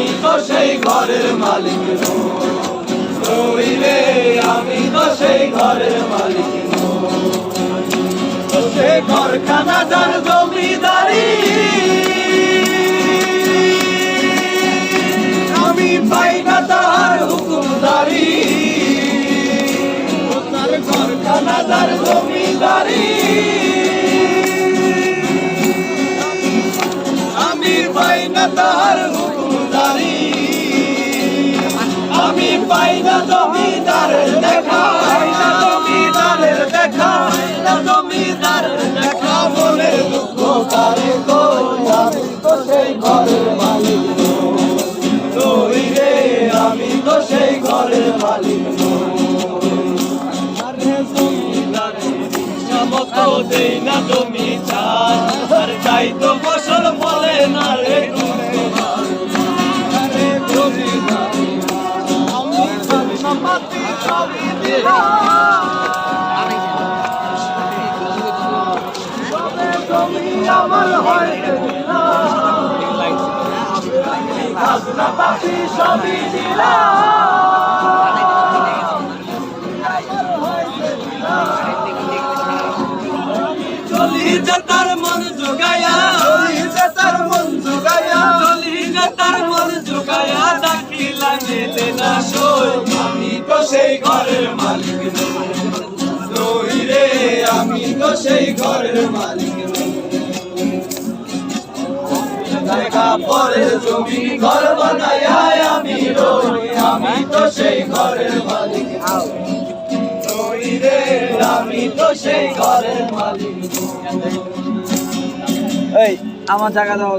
আমি তো সেই ঘরের মালিক নই রে, আমি তো সেই ঘরের মালিক নই। সে ঘরখানা যার জমিদারি, আমি পাই না তার হুকুমদারি। তার ঘরখানা যার জমিদারি, আমি পাই না তার হুকুমদারি। আমি পাই না জমিদারের দেখা, পাই না জমিদারের দেখা, পাই না জমিদারের দেখা। মনের দুঃখ কারে কই, আমি তো সেই ঘরের মালিক নই রে, আমি তো সেই ঘরের মালিক নই। মতো দেই না জমি চাষ, আর তাই তো ফসল ফলে না রে। আমার হয় খাজনা পাখি সবই চলি যে তার মন জোগায়া, চলি যে তার মন জোগায়া, চলি যে তার মন জোগায়া, ডাকিলা মেলে না সই। আমি তো সেই ঘরের মালিক নই রে, আমি তো সেই ঘরের মালিক নই। জায়গা পরে জমি ঘর বানায়া আমি রই, আমি তো সেই ঘরের মালিক নই রে, আমি তো সেই ঘরের মালিক। এই আমার জায়গা দাও।